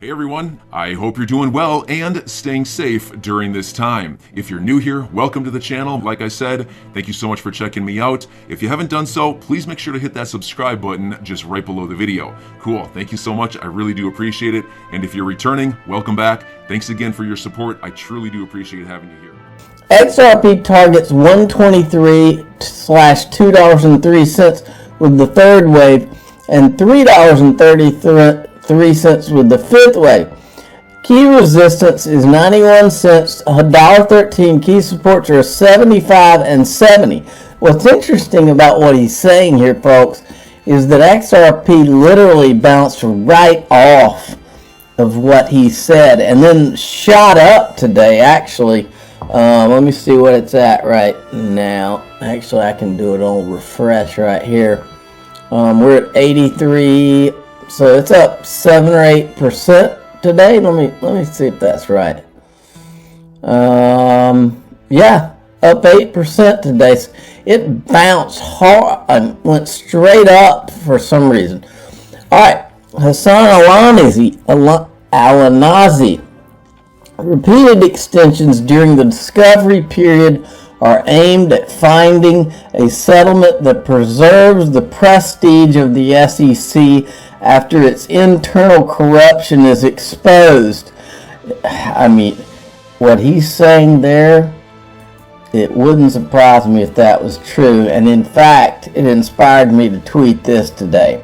Hey everyone, I hope you're doing well and staying safe during this time. If you're new here, welcome to the channel. Like I said, thank you so much for checking me out. If you haven't done so, please make sure to hit that subscribe button just right below the video. Cool, thank you so much. I really do appreciate it. And if you're returning, welcome back. Thanks again for your support. I truly do appreciate having you here. XRP targets 123/$2.03 with the third wave and $3.33 with the fifth wave. Key resistance is 91 cents, $1.13. Key supports are 75 and 70. What's interesting about what he's saying here, folks, is that XRP literally bounced right off of what he said and then shot up today, actually. Let me see what it's at right now. Actually, I can do it on refresh right here. We're at 83, so it's up 7 or 8% today. Let me see if that's right. Yeah, up 8% today. It bounced hard and went straight up for some reason. All right, Hassan Al-Anazi. Repeated extensions during the discovery period are aimed at finding a settlement that preserves the prestige of the SEC after its internal corruption is exposed. I mean, what he's saying there, it wouldn't surprise me if that was true. And in fact, it inspired me to tweet this today.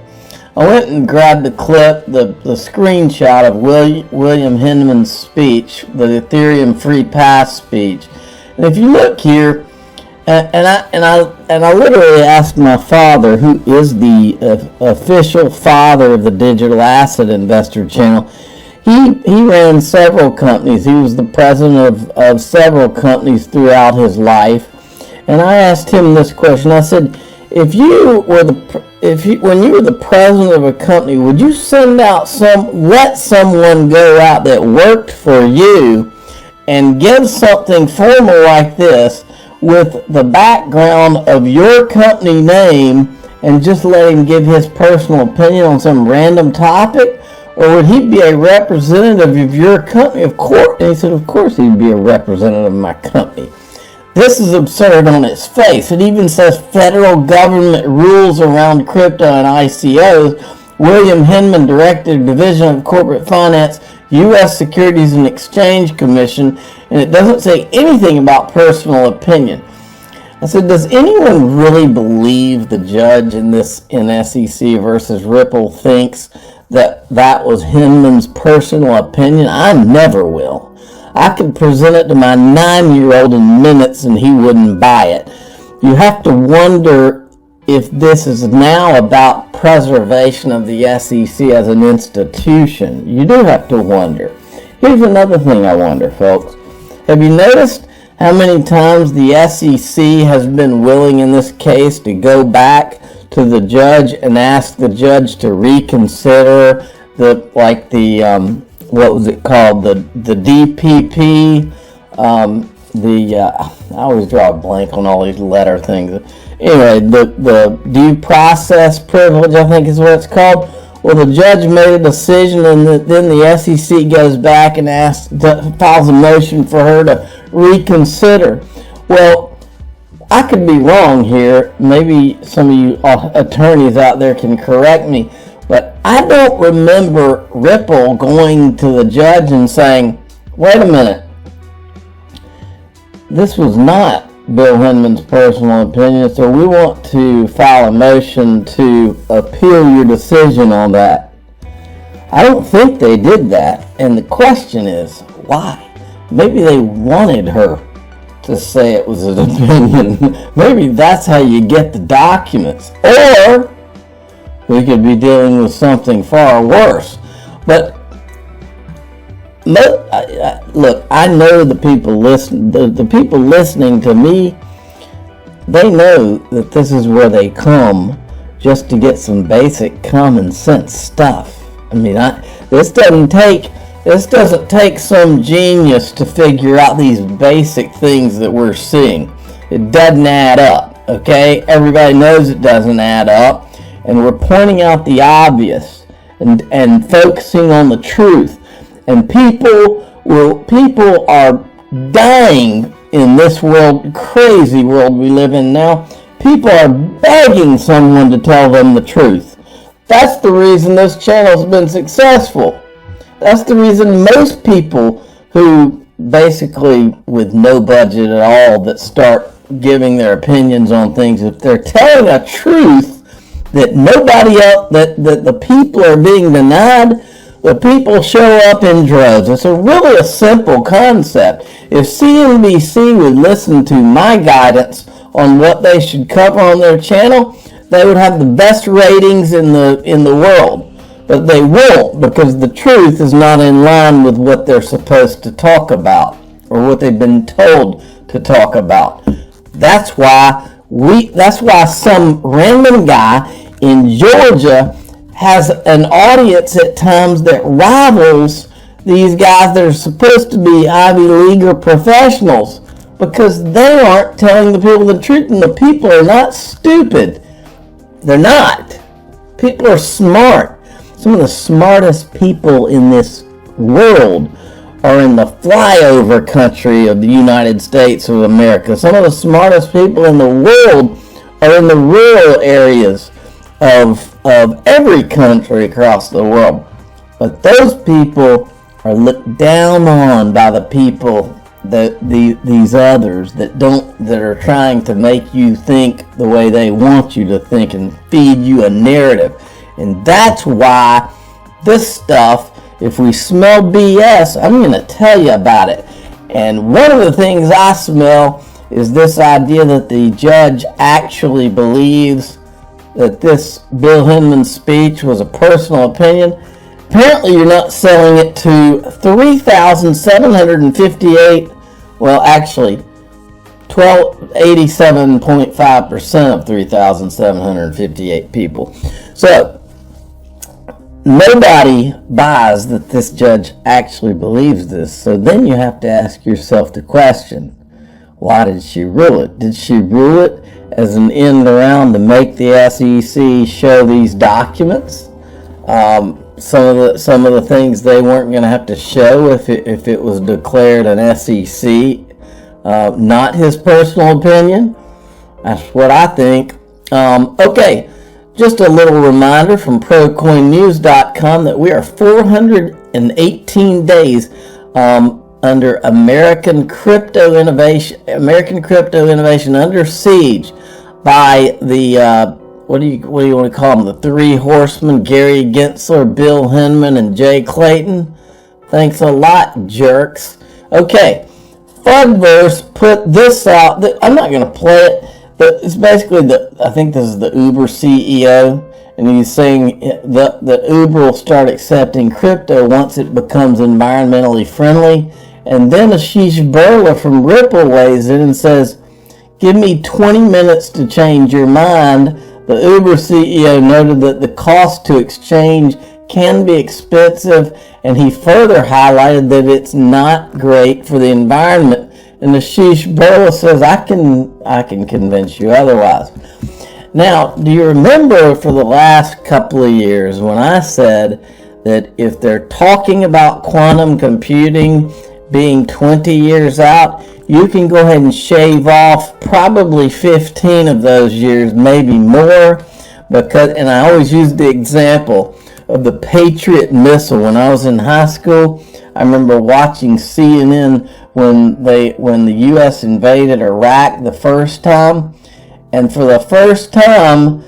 I went and grabbed the clip, the screenshot of William Hinman's speech, the Ethereum Free Pass speech. And if you look here, and I literally asked my father, who is the official father of the Digital Asset Investor channel. He ran several companies. He was the president of several companies throughout his life. And I asked him this question. I said, when you were the president of a company, would you let someone go out that worked for you and give something formal like this with the background of your company name and just let him give his personal opinion on some random topic? Or would he be a representative of your company? Of course. And he said, of course he'd be a representative of my company. This is absurd on its face. It even says federal government rules around crypto and ICOs. William Hinman, Director, Division of Corporate Finance, U.S. Securities and Exchange Commission, and it doesn't say anything about personal opinion. I said, does anyone really believe the judge in SEC versus Ripple thinks that was Hinman's personal opinion? I never will. I could present it to my 9-year-old in minutes and he wouldn't buy it. You have to wonder if this is now about preservation of the SEC as an institution. You do have to wonder. Here's another thing I wonder, folks. Have you noticed how many times the SEC has been willing in this case to go back to the judge and ask the judge to reconsider what was it called? The DPP, I always draw a blank on all these letter things. Anyway, the due process privilege, I think is what it's called. Well, the judge made a decision, and then the SEC goes back and files a motion for her to reconsider. Well, I could be wrong here. Maybe some of you attorneys out there can correct me. But I don't remember Ripple going to the judge and saying, wait a minute, this was not Bill Hinman's personal opinion, so we want to file a motion to appeal your decision on that. I don't think they did that, and the question is, why? Maybe they wanted her to say it was an opinion. Maybe that's how you get the documents. Or we could be dealing with something far worse. But look, I know the people the people listening to me, they know that this is where they come just to get some basic common sense stuff. I mean, this doesn't take some genius to figure out these basic things that we're seeing. It doesn't add up, okay? Everybody knows it doesn't add up, and we're pointing out the obvious and focusing on the truth. And people are dying in this world, crazy world we live in now. People are begging someone to tell them the truth. That's the reason this channel's been successful. That's the reason most people who basically with no budget at all that start giving their opinions on things, if they're telling a truth that nobody else, that the people are being denied, the people show up in droves. It's really a simple concept. If CNBC would listen to my guidance on what they should cover on their channel, they would have the best ratings in the world. But they won't, because the truth is not in line with what they're supposed to talk about or what they've been told to talk about. That's why some random guy in Georgia has an audience at times that rivals these guys that are supposed to be Ivy League or professionals, because they aren't telling the people the truth, and the people are not stupid. They're not. People are smart. Some of the smartest people in this world are in the flyover country of the United States of America. Some of the smartest people in the world are in the rural areas of every country across the world. But those people are looked down on by the people these others that are trying to make you think the way they want you to think and feed you a narrative. And that's why this stuff, if we smell BS, I'm going to tell you about it. And one of the things I smell is this idea that the judge actually believes that this Bill Hinman's speech was a personal opinion. Apparently you're not selling it to 3,758, well actually 87.5% of 3,758 people. So nobody buys that this judge actually believes this. So then you have to ask yourself the question, why did she rule it? Did she rule it as an end around to make the SEC show these documents? Some of the things they weren't going to have to show if it was declared an SEC, not his personal opinion. That's what I think. Okay, just a little reminder from ProCoinNews.com that we are 418 days under American crypto innovation under siege by the what do you want to call them? The three horsemen: Gary Gensler, Bill Hinman, and Jay Clayton. Thanks a lot, jerks. Okay, Fudverse put this out. I'm not going to play it, but it's basically I think this is the Uber CEO, and he's saying that Uber will start accepting crypto once it becomes environmentally friendly. And then Ashish Burla from Ripple weighs in and says, "Give me 20 minutes to change your mind." The Uber CEO noted that the cost to exchange can be expensive, and he further highlighted that it's not great for the environment. And Ashish Burla says, I can convince you otherwise. Now, do you remember for the last couple of years when I said that if they're talking about quantum computing being 20 years out, you can go ahead and shave off probably 15 of those years, maybe more, and I always use the example of the Patriot missile. When I was in high school, I remember watching CNN when the U.S. invaded Iraq the first time, and for the first time,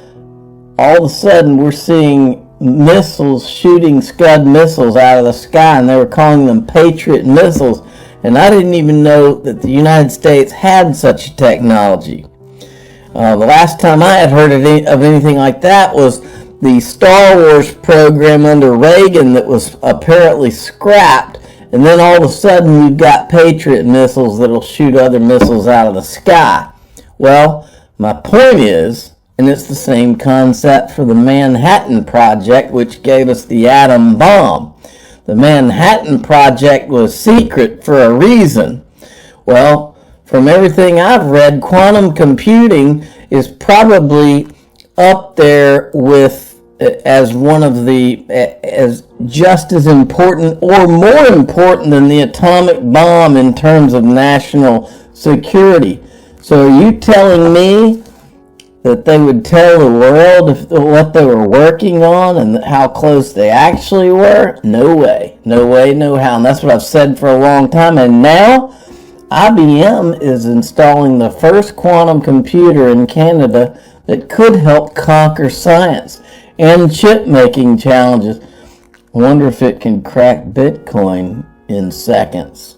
all of a sudden we're seeing missiles shooting Scud missiles out of the sky, and they were calling them Patriot missiles. And I didn't even know that the United States had such a technology. The last time I had heard of anything like that was the Star Wars program under Reagan that was apparently scrapped. And then all of a sudden we've got Patriot missiles that'll shoot other missiles out of the sky. Well, my point is, and it's the same concept for the Manhattan Project, which gave us the atom bomb. The Manhattan Project was secret for a reason. Well, from everything I've read, quantum computing is probably up there with as one of the, as just as important or more important than the atomic bomb in terms of national security. So are you telling me that they would tell the world what they were working on and how close they actually were? No way. No way, no how. And that's what I've said for a long time. And now IBM is installing the first quantum computer in Canada that could help conquer science and chip-making challenges. I wonder if it can crack Bitcoin in seconds.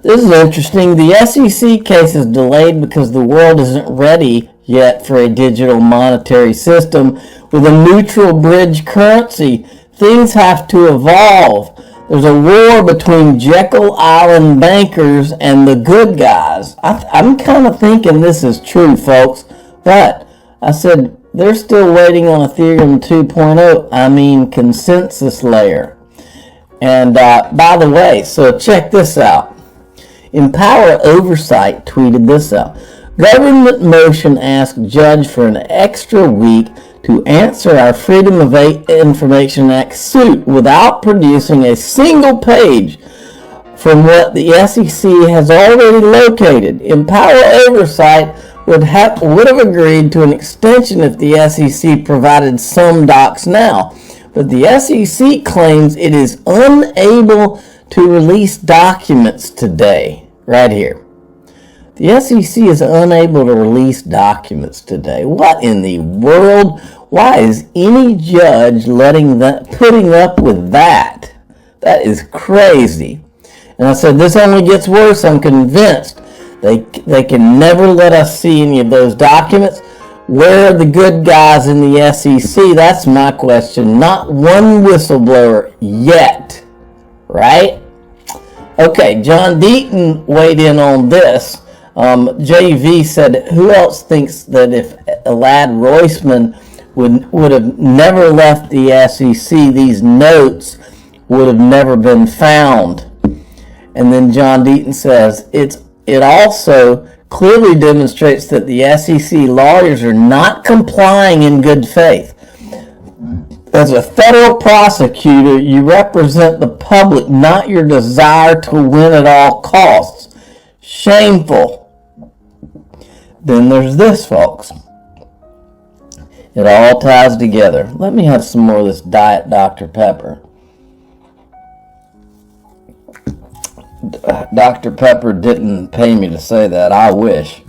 This is interesting. The SEC case is delayed because the world isn't ready yet for a digital monetary system with a neutral bridge currency. Things have to evolve. There's a war between Jekyll Island bankers and the good guys. I'm kind of thinking this is true, folks. But I said they're still waiting on Ethereum 2.0. I mean consensus layer. And by the way, so check this out. Empower Oversight tweeted this out. Government motion asked judge for an extra week to answer our Freedom of Information Act suit without producing a single page from what the SEC has already located. Empower Oversight would have agreed to an extension if the SEC provided some docs now. But the SEC claims it is unable to release documents today. Right here. The SEC is unable to release documents today. What in the world? Why is any judge putting up with that? That is crazy. And I said, this only gets worse. I'm convinced they can never let us see any of those documents. Where are the good guys in the SEC? That's my question. Not one whistleblower yet. Right? Okay, John Deaton weighed in on this. JV said, who else thinks that if Elad Roisman would have never left the SEC, these notes would have never been found? And then John Deaton says, it also clearly demonstrates that the SEC lawyers are not complying in good faith. As a federal prosecutor, you represent the public, not your desire to win at all costs. Shameful. Then there's this, folks. It all ties together. Let me have some more of this Diet Dr. Pepper. Dr. Pepper didn't pay me to say that. I wish.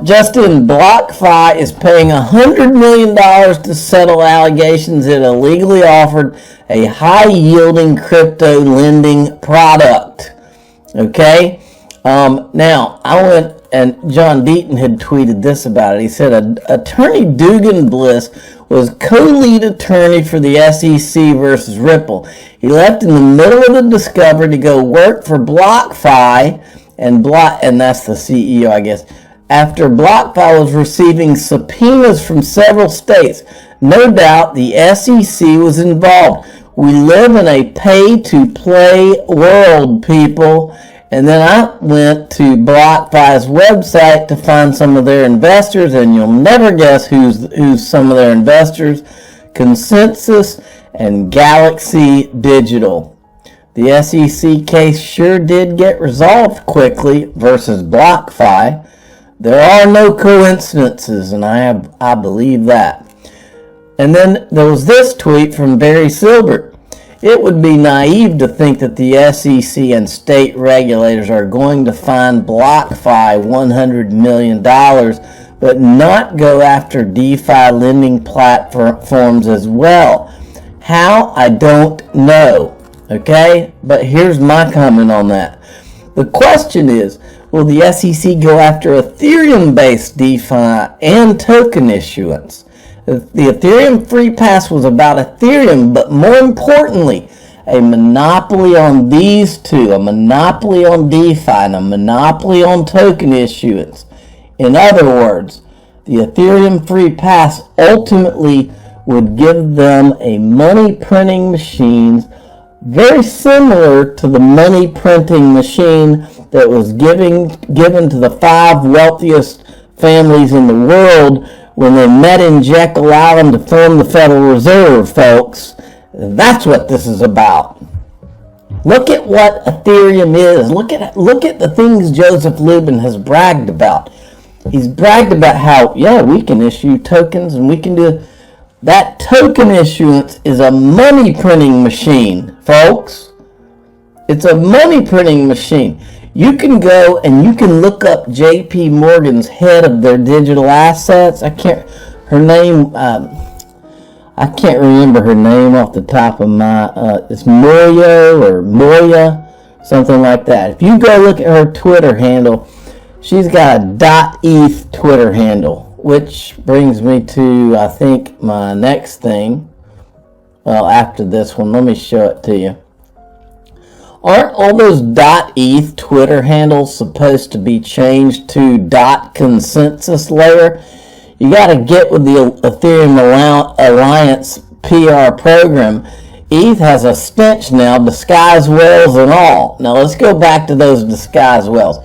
Justin, BlockFi is paying $100 million to settle allegations it illegally offered a high-yielding crypto lending product. Okay? Now, I went, and John Deaton had tweeted this about it. He said, Attorney Dugan Bliss was co-lead attorney for the SEC versus Ripple. He left in the middle of the discovery to go work for BlockFi, and that's the CEO, I guess, after BlockFi was receiving subpoenas from several states. No doubt the SEC was involved. We live in a pay-to-play world, people. And then I went to BlockFi's website to find some of their investors, and you'll never guess who's some of their investors. Consensus and Galaxy Digital. The SEC case sure did get resolved quickly versus BlockFi. There are no coincidences, and I believe that. And then there was this tweet from Barry Silbert. It would be naive to think that the SEC and state regulators are going to fine BlockFi $100 million, but not go after DeFi lending platforms as well. How? I don't know. Okay? But here's my comment on that. The question is, will the SEC go after Ethereum-based DeFi and token issuance? The Ethereum Free Pass was about Ethereum, but more importantly, a monopoly on these two, a monopoly on DeFi, and a monopoly on token issuance. In other words, the Ethereum Free Pass ultimately would give them a money printing machine very similar to the money printing machine that was given to the 5 wealthiest families in the world when they met in Jekyll Island to form the Federal Reserve, folks. That's what this is about. Look at what Ethereum is. Look at the things Joseph Lubin has bragged about. He's bragged about how, yeah, we can issue tokens and we can do... That token issuance is a money printing machine, folks. It's a money printing machine. You can go and you can look up JP Morgan's head of their digital assets. I can't remember her name off the top of my, it's Moya, something like that. If you go look at her Twitter handle, she's got a .eth Twitter handle, which brings me to, I think, my next thing. Well, after this one, let me show it to you. Aren't all those .eth Twitter handles supposed to be changed to .consensus layer? You got to get with the Ethereum Alliance PR program. ETH has a stench now, disguise wells and all. Now let's go back to those disguise wells.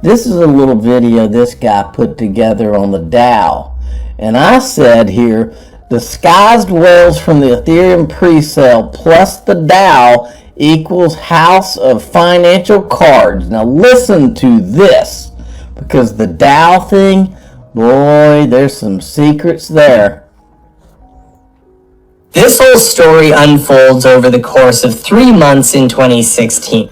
This is a little video this guy put together on the Dow. And I said here, disguised wells from the Ethereum pre-sale plus the Dow equals house of financial cards. Now listen to this, because the Dow thing, boy, there's some secrets there. This whole story unfolds over the course of 3 months in 2016.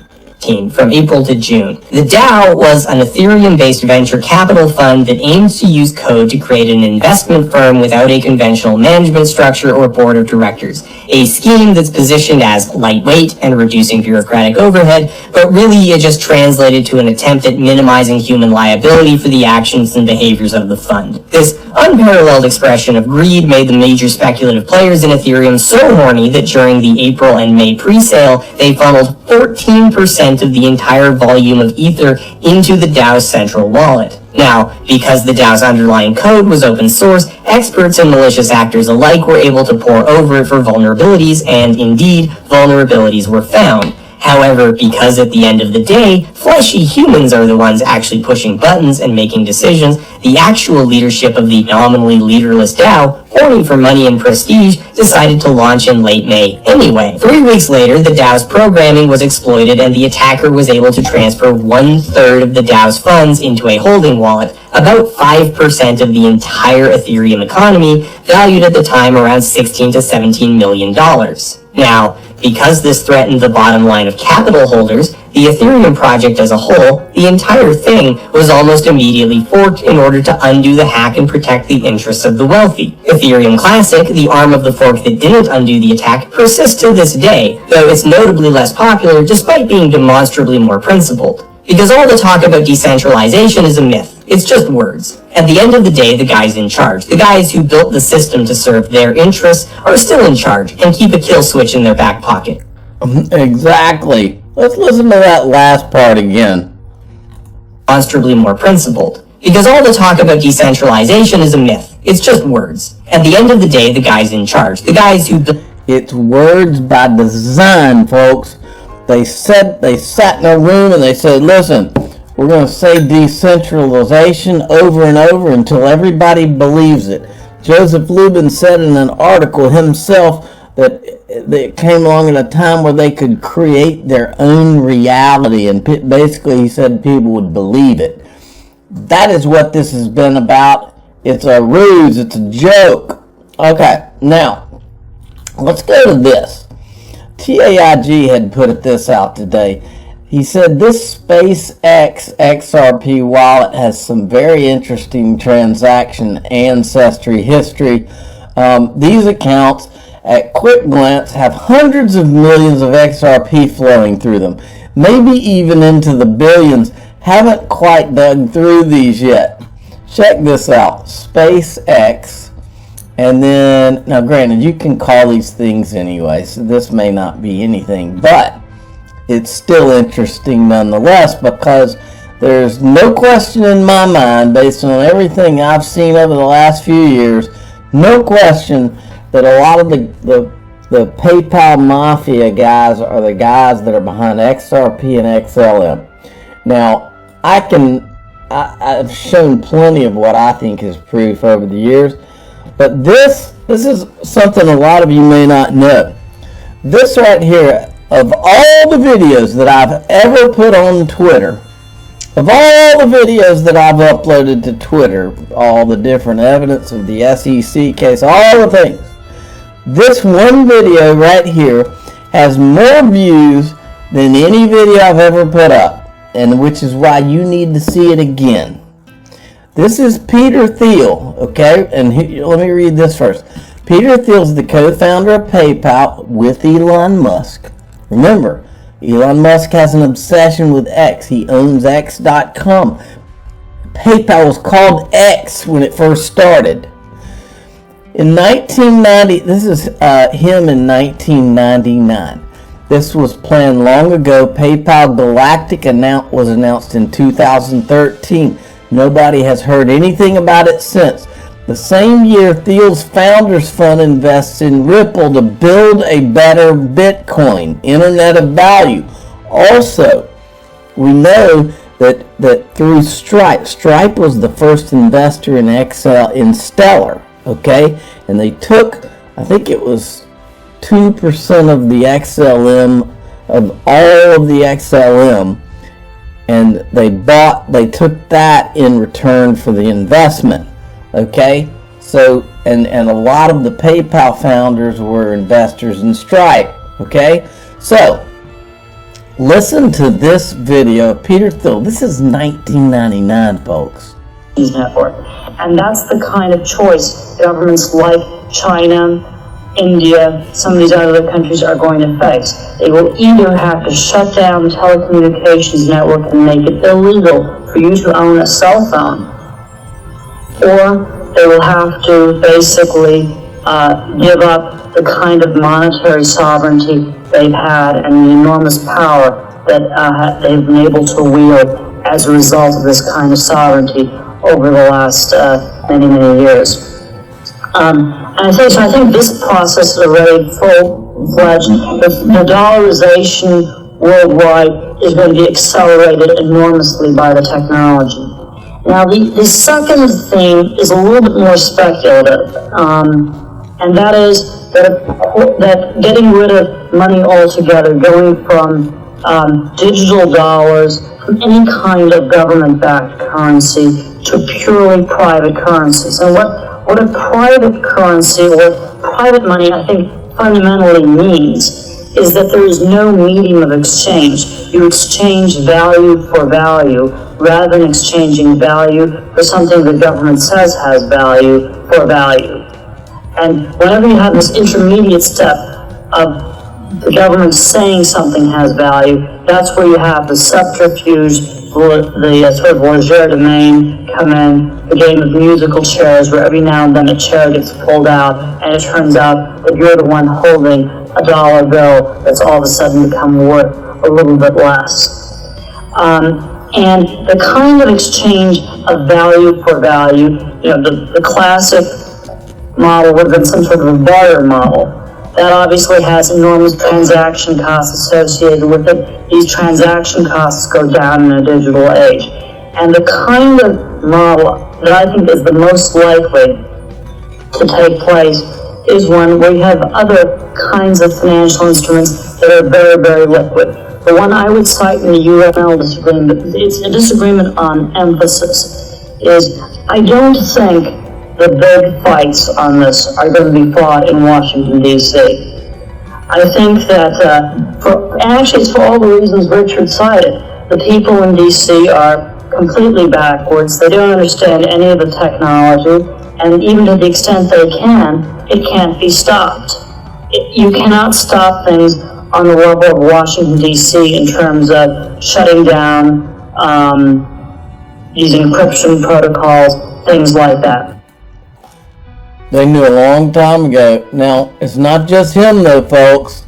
From April to June. The Dow was an Ethereum-based venture capital fund that aims to use code to create an investment firm without a conventional management structure or board of directors. A scheme that's positioned as lightweight and reducing bureaucratic overhead, but really it just translated to an attempt at minimizing human liability for the actions and behaviors of the fund. This unparalleled expression of greed made the major speculative players in Ethereum so horny that during the April and May pre-sale, they funneled 14% of the entire volume of Ether into the Dow's central wallet. Now, because the Dow's underlying code was open source, experts and malicious actors alike were able to pore over it for vulnerabilities, and indeed, vulnerabilities were found. However, because at the end of the day, fleshy humans are the ones actually pushing buttons and making decisions, the actual leadership of the nominally leaderless DAO, horny for money and prestige, decided to launch in late May anyway. 3 weeks later, the DAO's programming was exploited and the attacker was able to transfer 1/3 of the DAO's funds into a holding wallet, about 5% of the entire Ethereum economy, valued at the time around $16 to $17 million. Now, because this threatened the bottom line of capital holders, the Ethereum project as a whole, the entire thing, was almost immediately forked in order to undo the hack and protect the interests of the wealthy. Ethereum Classic, the arm of the fork that didn't undo the attack, persists to this day, though it's notably less popular despite being demonstrably more principled. Because all the talk about decentralization is a myth. It's just words. At the end of the day, the guys in charge, the guys who built the system to serve their interests, are still in charge and keep a kill switch in their back pocket. Exactly. Let's listen to that last part again. Demonstrably more principled. Because all the talk about decentralization is a myth. It's just words. At the end of the day, the guys in charge, the guys who built... It's words by design, folks. They sat in a room and they said, listen, we're going to say decentralization over and over until everybody believes it. Joseph Lubin said in an article himself that it came along at a time where they could create their own reality, and basically he said people would believe it. That is what this has been about. It's a ruse. It's a joke. Okay, now, let's go to this. TAIG had put this out today. He said this SpaceX XRP wallet has some very interesting transaction ancestry history. These accounts, at quick glance, have hundreds of millions of XRP flowing through them, maybe even into the billions. Haven't quite dug through these yet. Check this out. SpaceX. And then, now granted, you can call these things anyway, so this may not be anything, but it's still interesting nonetheless, because there's no question in my mind, based on everything I've seen over the last few years, no question that a lot of the PayPal Mafia guys are the guys that are behind XRP and XLM. Now, I've shown plenty of what I think is proof over the years. But this is something a lot of you may not know. This right here, of all the videos that I've ever put on Twitter, of all the videos that I've uploaded to Twitter, all the different evidence of the SEC case, all the things, this one video right here has more views than any video I've ever put up, and which is why you need to see it again. This is Peter Thiel, okay? And let me read this first. Peter Thiel is the co-founder of PayPal with Elon Musk. Remember, Elon Musk has an obsession with X. He owns X.com. PayPal was called X when it first started. In 1990, this is him in 1999. This was planned long ago. PayPal Galactic was announced in 2013. Nobody has heard anything about it since. The same year, Thiel's Founders Fund invests in Ripple to build a better Bitcoin, Internet of Value. Also, we know that through Stripe was the first investor in Stellar, okay? And they took, I think it was 2% of the XLM, of all of the XLM, and they took that in return for the investment. Okay, so and a lot of the PayPal founders were investors in Stripe. Okay, so listen to this video of Peter Thiel. This is 1999, folks. Network, and that's the kind of choice governments like China, India, some of these other countries are going to face. They will either have to shut down the telecommunications network and make it illegal for you to own a cell phone, or they will have to basically give up the kind of monetary sovereignty they've had and the enormous power that they've been able to wield as a result of this kind of sovereignty over the last many, many years. And I think this process is already full-fledged. The dollarization worldwide is going to be accelerated enormously by the technology. Now, the second thing is a little bit more speculative, and that is that getting rid of money altogether, going from digital dollars, from any kind of government-backed currency to purely private currencies. And what a private currency or private money, I think, fundamentally means is that there is no medium of exchange. You exchange value for value rather than exchanging value for something the government says has value for value. And whenever you have this intermediate step of the government saying something has value, that's where you have the subterfuge, the sort of legerdemain come in, the game of musical chairs, where every now and then a chair gets pulled out, and it turns out that you're the one holding a dollar bill that's all of a sudden become worth a little bit less. And the kind of exchange of value for value, the classic model would have been some sort of a barter model. That obviously has enormous transaction costs associated with it. These transaction costs go down in a digital age. And the kind of model that I think is the most likely to take place is one where you have other kinds of financial instruments that are very, very liquid. The one I would cite in the UML disagreement, it's a disagreement on emphasis, is I don't think the big fights on this are going to be fought in Washington, D.C. I think that, it's for all the reasons Richard cited. The people in D.C. are completely backwards. They don't understand any of the technology, and even to the extent they can, it can't be stopped. You cannot stop things on the level of Washington, D.C. in terms of shutting down, using encryption protocols, things like that. They knew a long time ago. Now, it's not just him though, folks.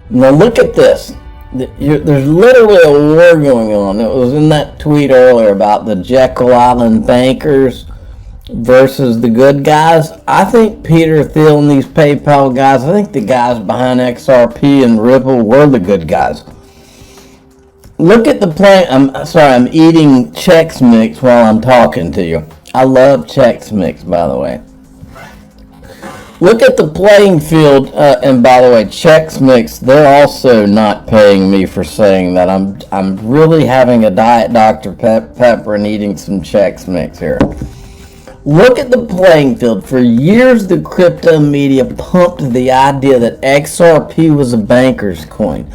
Now look at this. There's literally a war going on. It was in that tweet earlier about the Jekyll Island bankers versus the good guys. I think Peter Thiel and these PayPal guys, I think the guys behind XRP and Ripple were the good guys. Look at the plan. I'm eating Chex Mix while I'm talking to you. I love Chex Mix, by the way. Look at the playing field, and by the way, Chex Mix, they're also not paying me for saying that. I'm really having a Diet Dr. Pepper and eating some Chex Mix here. Look at the playing field. For years, the crypto media pumped the idea that XRP was a banker's coin.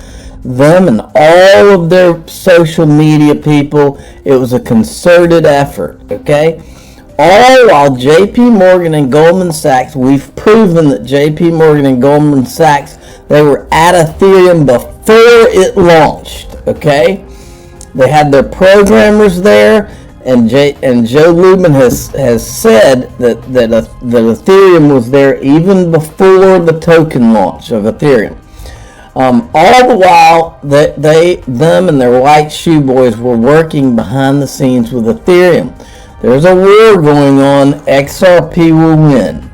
Them and all of their social media people, it was a concerted effort, okay? All while JP Morgan and Goldman Sachs, we've proven that JP Morgan and Goldman Sachs, they were at Ethereum before it launched, okay? They had their programmers there, and Joe Lubin has said that Ethereum was there even before the token launch of Ethereum. All the while, them and their white shoe boys were working behind the scenes with Ethereum. There's a war going on. XRP will win.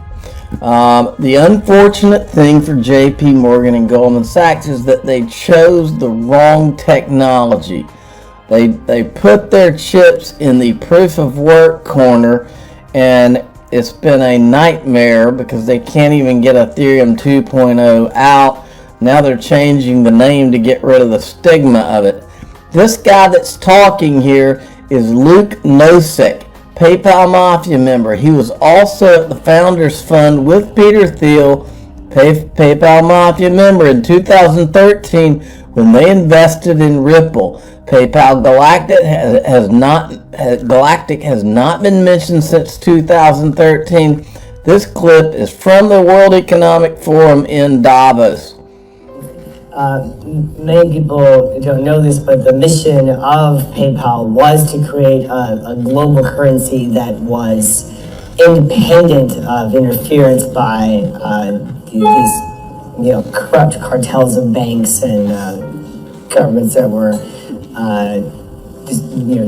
The unfortunate thing for JP Morgan and Goldman Sachs is that they chose the wrong technology. They put their chips in the proof of work corner, and it's been a nightmare because they can't even get Ethereum 2.0 out. Now they're changing the name to get rid of the stigma of it. This guy that's talking here is Luke Nosek, PayPal Mafia member. He was also at the Founders Fund with Peter Thiel, PayPal Mafia member in 2013 when they invested in Ripple. PayPal Galactic has not been mentioned since 2013. This clip is from the World Economic Forum in Davos. Many people don't know this, but the mission of PayPal was to create a global currency that was independent of interference by these corrupt cartels of banks and governments that were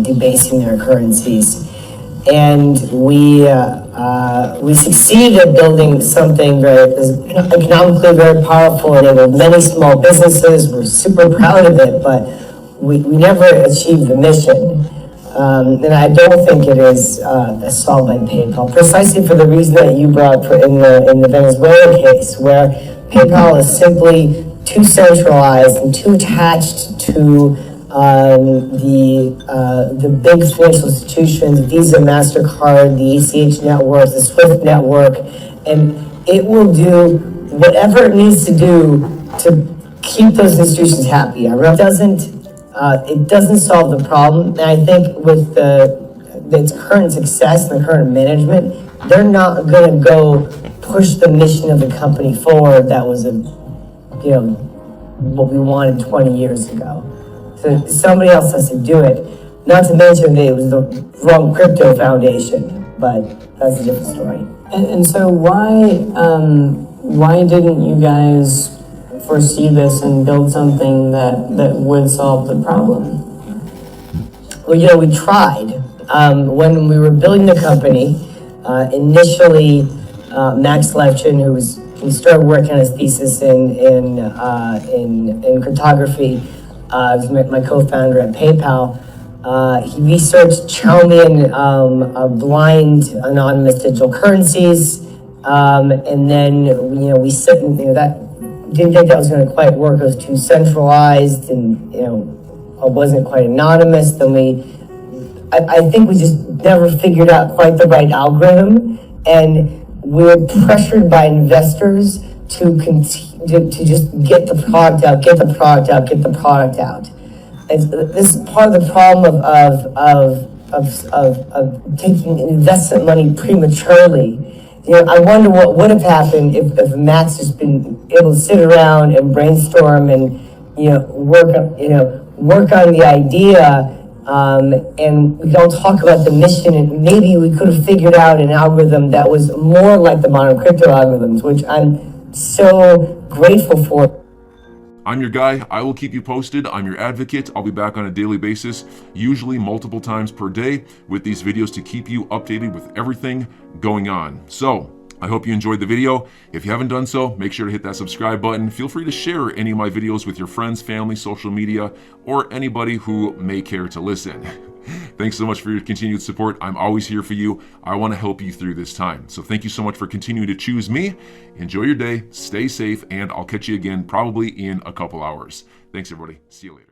debasing their currencies. And we succeeded at building something very economically very powerful, enabled many small businesses. We're super proud of it, but we never achieved the mission. And I don't think it is solved by PayPal, precisely for the reason that you brought in the Venezuela case, where PayPal is simply too centralized and too attached to the big financial institutions, Visa, MasterCard, the ACH network, the SWIFT network, and it will do whatever it needs to do to keep those institutions happy. It doesn't solve the problem, and I think with its current success and the current management, they're not going to go push the mission of the company forward. That was what we wanted 20 years ago. So somebody else has to do it. Not to mention that it was the wrong crypto foundation, but that's a different story. And so why didn't you guys foresee this and build something that would solve the problem? Well, we tried. When we were building the company, initially Max Levchin, he started working on his thesis in cryptography. He's my co-founder at PayPal. He researched Chaumian blind anonymous digital currencies, and then we said that didn't think that was going to quite work. It was too centralized, and it wasn't quite anonymous. Then I think we just never figured out quite the right algorithm, and we were pressured by investors to just get the product out. This is part of the problem of taking investment money prematurely. I wonder what would have happened if Matt's just been able to sit around and brainstorm and work on the idea. And we don't talk about the mission, and maybe we could have figured out an algorithm that was more like the modern crypto algorithms, which I'm so grateful for. I'm your guy. I will keep you posted. I'm your advocate. I'll be back on a daily basis, usually multiple times per day, with these videos to keep you updated with everything going on. So I hope you enjoyed the video. If you haven't done so, make sure to hit that subscribe button. Feel free to share any of my videos with your friends, family, social media, or anybody who may care to listen. Thanks so much for your continued support. I'm always here for you. I want to help you through this time. So thank you so much for continuing to choose me. Enjoy your day, stay safe, and I'll catch you again probably in a couple hours. Thanks, everybody. See you later.